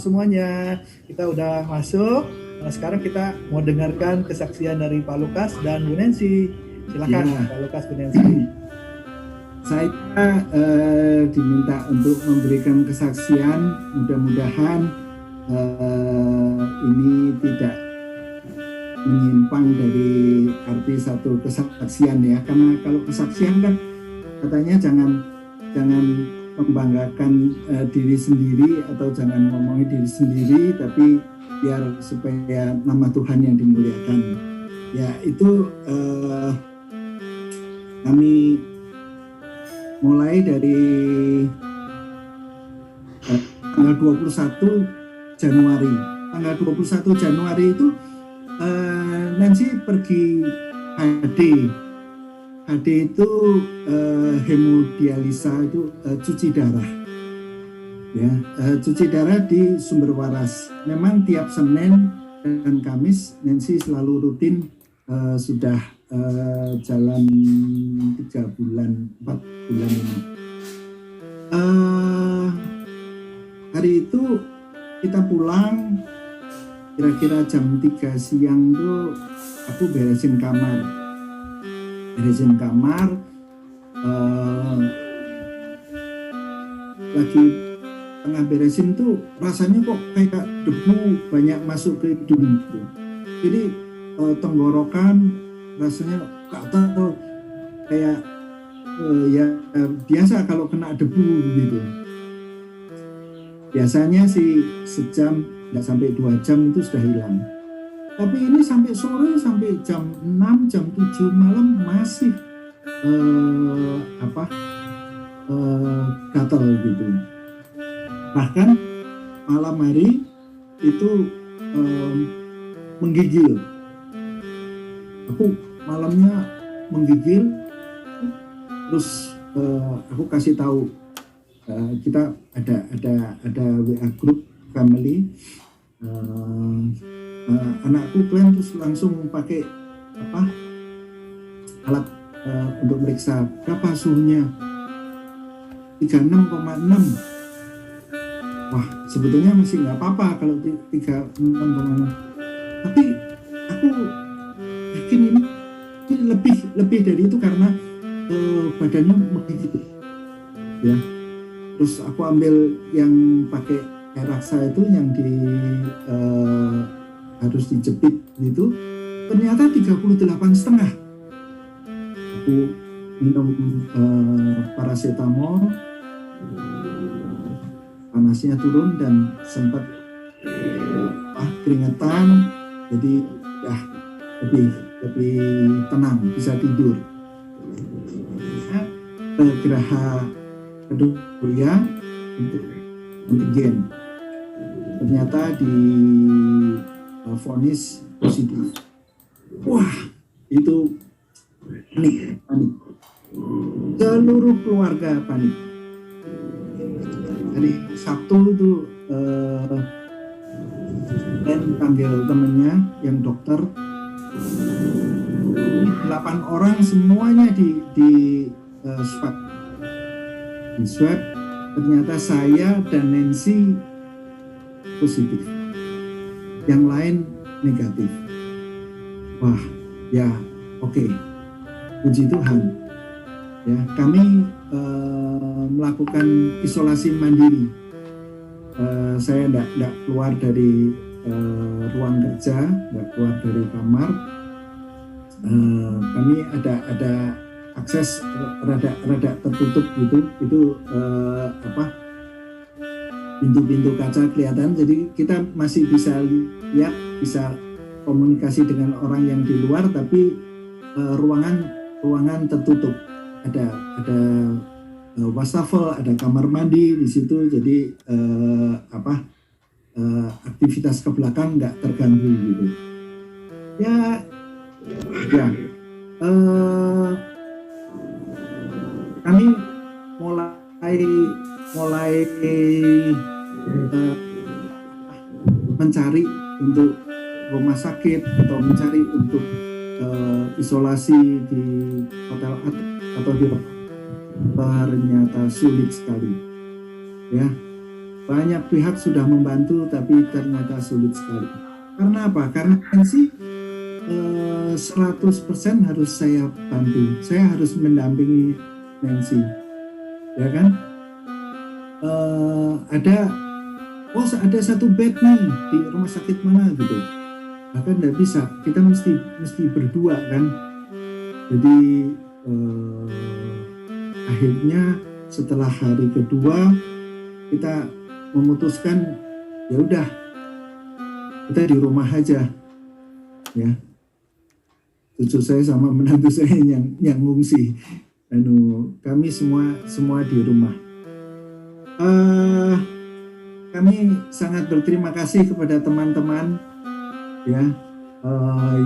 semuanya. Kita udah masuk. Nah, sekarang kita mau dengarkan kesaksian dari Pak Lukas dan Bu Nancy. Silakan Ya. Pak Lukas, Bu Nancy. Saya diminta untuk memberikan kesaksian. Mudah-mudahan ini tidak menyimpang dari arti satu kesaksian ya. Karena kalau kesaksian kan katanya jangan membanggakan diri sendiri atau jangan ngomongin diri sendiri, tapi biar supaya nama Tuhan yang dimuliakan. Ya itu kami mulai dari tanggal 21 Januari. Tanggal 21 Januari itu Nancy pergi HD. HD itu hemodialisa, itu cuci darah. Ya, cuci darah di Sumber Waras. Memang tiap Senin dan Kamis Nancy selalu rutin, sudah jalan 3 bulan, 4 bulan ini. Hari itu kita pulang kira-kira jam 3 siang tuh aku beresin kamar. Lagi tengah beresin tuh rasanya kok kayak debu banyak masuk ke hidung gitu. Jadi tenggorokan rasanya gak tahu, kayak ya biasa kalau kena debu gitu. Biasanya sih sejam, nggak sampai 2 jam itu sudah hilang. Tapi ini sampai sore, sampai jam 6, jam 7 malam masih gatal gitu. Bahkan malam hari itu menggigil. Aku malamnya menggigil, terus aku kasih tahu, kita ada WA group family, anakku Glenn terus langsung pakai alat untuk meriksa berapa suhunya, 36,6. Wah, sebetulnya masih nggak apa-apa kalau 36,6, tapi aku yakin ini lebih dari itu karena badannya menggigil ya. Terus aku ambil yang pakai air raksa itu, yang harus dijepit gitu, ternyata 38,5. Aku minum paracetamol, panasnya turun dan sempat keringetan, jadi ya lebih tenang, bisa tidur. Geraha kedua untuk antigen, ternyata di vonis positif. Wah, itu panik. Seluruh keluarga panik. Hari Sabtu itu dan panggil temennya yang dokter. 8 orang semuanya di swab, ternyata saya dan Nancy positif, yang lain negatif. Wah, ya oke. Puji Tuhan. Ya, kami melakukan isolasi mandiri. Saya tidak keluar dari ruang kerja, tidak keluar dari kamar. Kami ada akses rada tertutup gitu, itu pintu-pintu kaca kelihatan, jadi kita masih bisa lihat, bisa komunikasi dengan orang yang di luar, tapi ruangan tertutup. Ada wastafel, ada kamar mandi di situ, jadi aktivitas ke belakang nggak terganggu gitu. Ya. Kami mulai mencari untuk rumah sakit atau mencari untuk isolasi di hotel atau di ternyata sulit sekali ya. banyak pihak sudah membantu, tapi ternyata sulit sekali. Karena apa? Karena Nancy 100% harus saya bantu. Saya harus mendampingi Nancy, ya kan? Ada satu bed nih di rumah sakit mana gitu. Bahkan nggak bisa, kita mesti berdua kan. Jadi akhirnya setelah hari kedua kita memutuskan ya udah kita di rumah aja, ya. Cucu saya sama menantu saya yang ngungsi. Kami semua di rumah. Kami sangat berterima kasih kepada teman-teman, ya,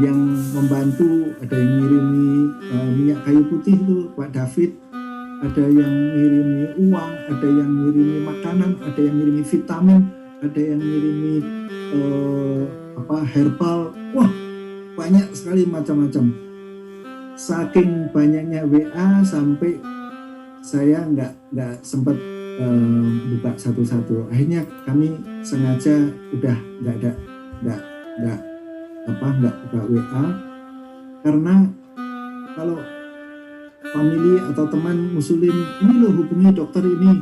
yang membantu. Ada yang ngirimi minyak kayu putih itu Pak David, ada yang ngirimi uang, ada yang ngirimi makanan, ada yang ngirimi vitamin, ada yang ngirimi herbal. Wah, banyak sekali macam-macam. Saking banyaknya WA sampai saya nggak sempat buka satu-satu. Akhirnya kami sengaja udah nggak buka WA, karena kalau family atau teman ngusulin, ini loh hubungi dokter ini,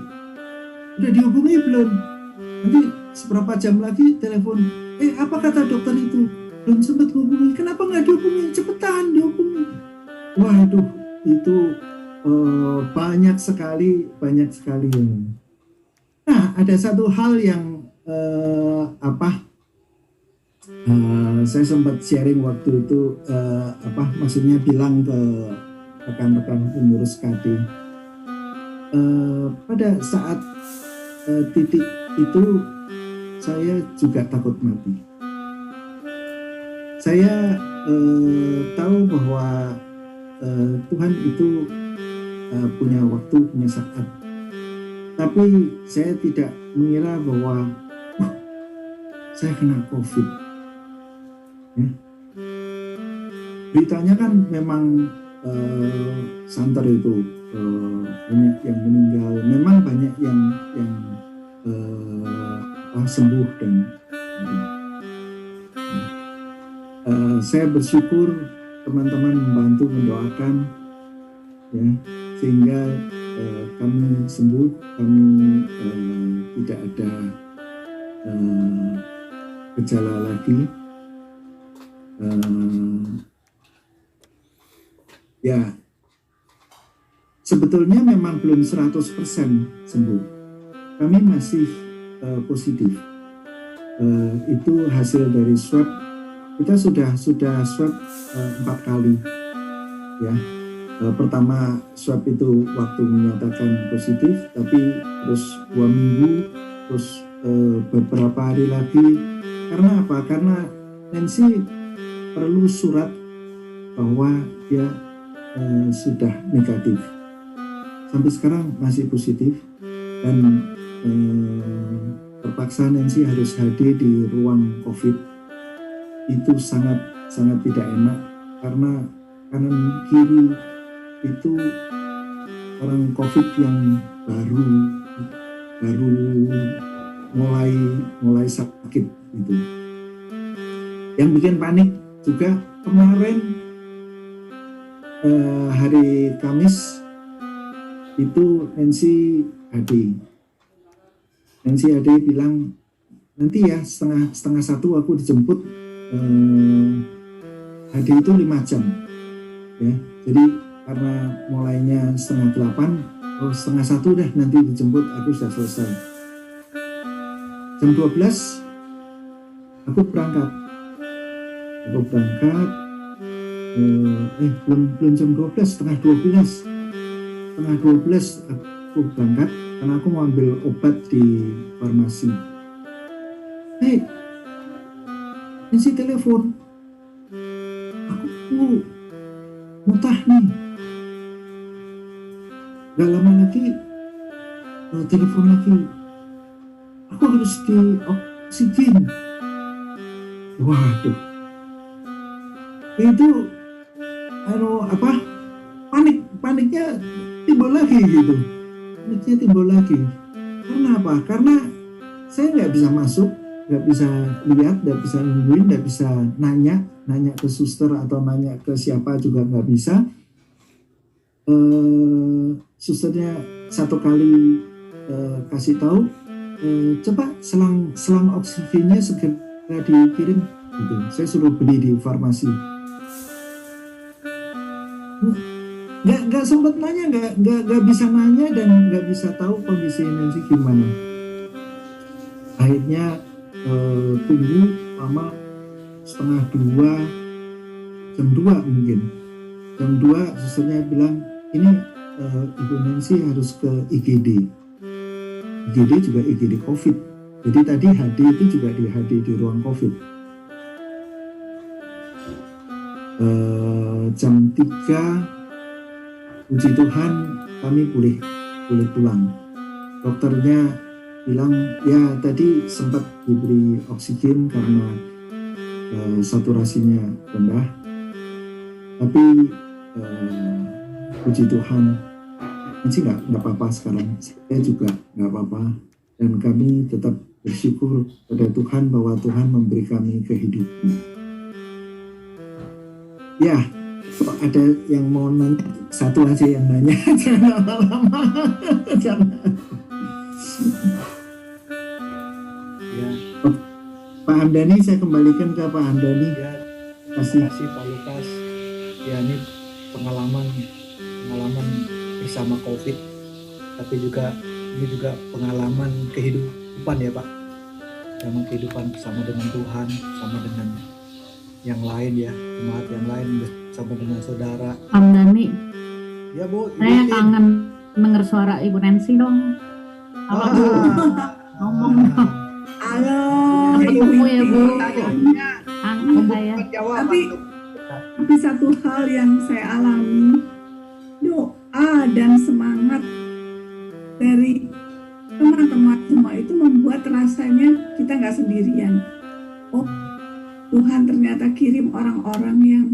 udah dihubungi belum? Nanti seberapa jam lagi telepon, apa kata dokter itu? Belum sempat hubungi. Kenapa nggak dihubungi? Cepetan dihubungi. Waduh, itu banyak sekali. Nah, ada satu hal yang saya sempat sharing waktu itu, maksudnya bilang ke rekan-rekan pengurus KD. Pada saat titik itu saya juga takut mati. Saya tahu bahwa Tuhan itu punya waktu, punya saat. Tapi saya tidak mengira bahwa saya kena COVID. Ya. Beritanya kan memang santer itu, banyak yang meninggal, memang banyak yang sembuh dan saya bersyukur teman-teman membantu mendoakan, ya, sehingga kami sembuh, kami tidak ada gejala lagi. Ya, sebetulnya memang belum 100% sembuh. Kami masih positif. Itu hasil dari swab. Kita sudah swab 4 kali, ya. Pertama swab itu waktu menyatakan positif, tapi terus 2 minggu, terus beberapa hari lagi. Karena apa? Karena Nancy perlu surat bahwa dia sudah negatif. Sampai sekarang masih positif, dan terpaksa Nancy harus hadir di ruang COVID. Itu sangat tidak enak, karena kanan kiri itu orang COVID yang baru mulai sakit gitu. Yang bikin panik juga kemarin hari Kamis itu Nancy AD bilang, nanti ya setengah 1 aku dijemput. AD itu 5 jam, ya. Jadi karena mulainya 7:30, 7:30 dah nanti dijemput, aku sudah selesai. Jam 12 aku berangkat. Belum jam 12, setengah 12 aku berangkat, karena aku mau ambil obat di farmasi. Nancy telepon, aku muntah nih. Gak lama lagi telepon lagi, aku harus di oksigen. Waduh, itu paniknya timbul lagi gitu. Karena apa? Karena saya nggak bisa masuk, nggak bisa lihat, nggak bisa nungguin, nggak bisa nanya ke suster atau nanya ke siapa juga nggak bisa. Susternya satu kali kasih tahu, coba selang oksigennya segera dikirim gitu. Saya suruh beli di farmasi. Nggak sempat nanya, nggak bisa nanya dan nggak bisa tahu kondisi Nancy gimana. Akhirnya tunggu lama, setengah 2, jam 2 mungkin. Jam 2 susternya bilang, ini Ibu Nancy harus ke IGD. IGD juga IGD COVID. Jadi tadi HD itu juga di HD di ruang COVID. Jam 3, puji Tuhan kami boleh pulang. Dokternya bilang, ya tadi sempat diberi oksigen karena saturasinya rendah. Tapi puji Tuhan, Nancy nggak apa-apa sekarang. Saya juga nggak apa-apa. Dan kami tetap bersyukur pada Tuhan bahwa Tuhan memberi kami kehidupan. Ya, kalau ada yang mau nanya, satu aja yang nanya. Jangan lama-lama. Jangan. Ya, Pak Hamdani, saya kembalikan ke Pak Hamdani. ya, Kasih. terima kasih Pak Lukas. Ya, ini pengalaman bersama COVID, tapi ini juga pengalaman kehidupan ya Pak. Memang kehidupan bersama dengan Tuhan, bersama dengan yang lain ya, jemaat yang lain, bersama dengan saudara. Hamdani, Ya Bu, saya Ibu Tin. kangen denger suara Ibu Nancy dong. Apa Bu? Ngomong dong. Halo, Ketemu ya Bu. Tanya. Kangen saya. Tapi satu hal yang saya alami, doa dan semangat dari teman-teman semua itu membuat rasanya kita nggak sendirian. Oh, Tuhan ternyata kirim orang-orang yang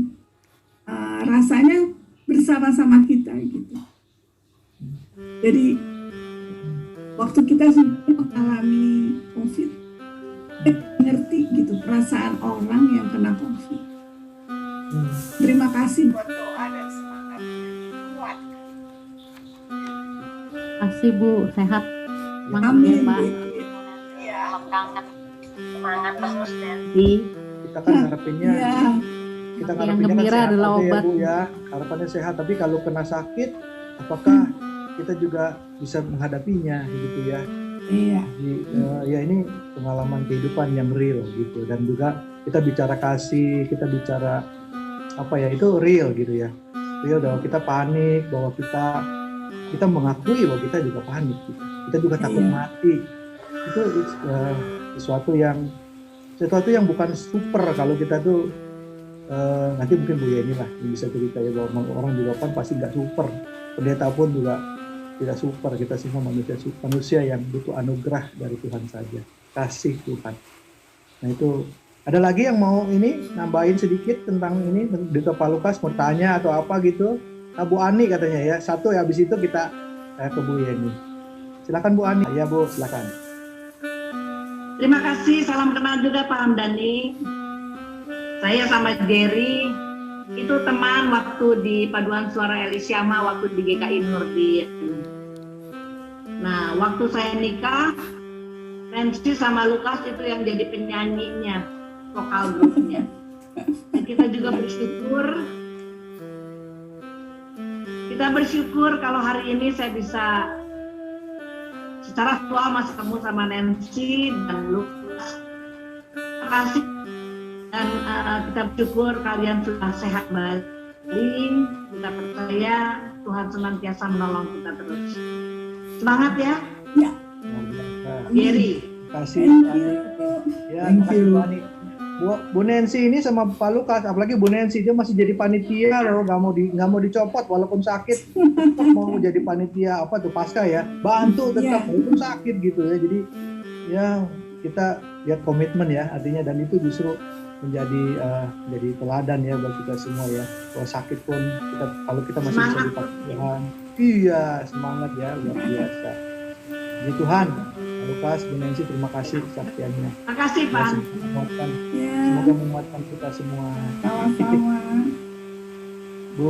rasanya bersama-sama kita gitu. Jadi waktu kita sendiri mengalami COVID, kita ngerti gitu perasaan orang yang kena COVID. Terima kasih buat doa dan semangat kuat. Kasih Bu, sehat. Semangat ya Amin. Pak. Ya. Kangen. Semangat terus Nancy. Kita kan harapinnya, Ya. kita Yang harapinnya kan gembira sehat adalah aja obat. ya Bu ya. Harapannya sehat, tapi kalau kena sakit, apakah kita juga bisa menghadapinya gitu ya. Iya. Jadi, ya ini pengalaman kehidupan yang real gitu, dan juga kita bicara kasih, kita bicara apa ya, itu real gitu ya, real bahwa kita panik, bahwa kita mengakui bahwa kita juga panik gitu. Kita juga takut Iya. mati. Itu sesuatu yang bukan super. Kalau kita tuh nanti mungkin Bu Yeni lah yang bisa cerita ya, bahwa orang juga kan pasti nggak super, pendeta pun juga tidak super. Kita semua manusia yang butuh anugerah dari Tuhan saja, kasih Tuhan. Nah itu, ada lagi yang mau ini nambahin sedikit tentang ini, di Pak Lukas mau tanya atau apa gitu? Nah, Bu Ani katanya ya, satu ya, habis itu kita ke Bu Yeni. Silakan Bu Ani. Ya Bu, silakan. Terima kasih, salam kenal juga Pak Hamdani. Saya sama Jerry itu teman waktu di Paduan Suara Elisiama, waktu di GKI Nurdin. Nah, waktu saya nikah, Nancy sama Lukas itu yang jadi penyanyinya, vokal grupnya. Dan kita juga bersyukur kalau hari ini saya bisa secara virtual masih ketemu sama Nancy dan Lukas. Terima kasih, dan kita bersyukur kalian sudah sehat kembali. Kita percaya Tuhan senantiasa menolong kita terus. Semangat ya, Ya. Jerry. Terima kasih. Thank Bu Ani. you. Ya, Thank terima kasih, you. Bu Ani. Bu Nancy ini sama Pak Lukas, apalagi Bu Nancy, dia masih jadi panitia loh, nggak mau dicopot walaupun sakit, tetap mau jadi panitia apa tuh Pasca ya, bantu tetap walaupun sakit gitu ya. Jadi ya kita lihat komitmen ya artinya, dan itu justru menjadi teladan ya buat kita semua ya, kalau sakit pun kalau kita masih bisa dipakai Tuhan, iya semangat ya, luar biasa. Jadi Tuhan Lukas, Bu Nancy, terima kasih kesaktiannya. Makasih, Pak. Semoga menguatkan, Ya, semoga menguatkan kita semua. sama-sama. Bu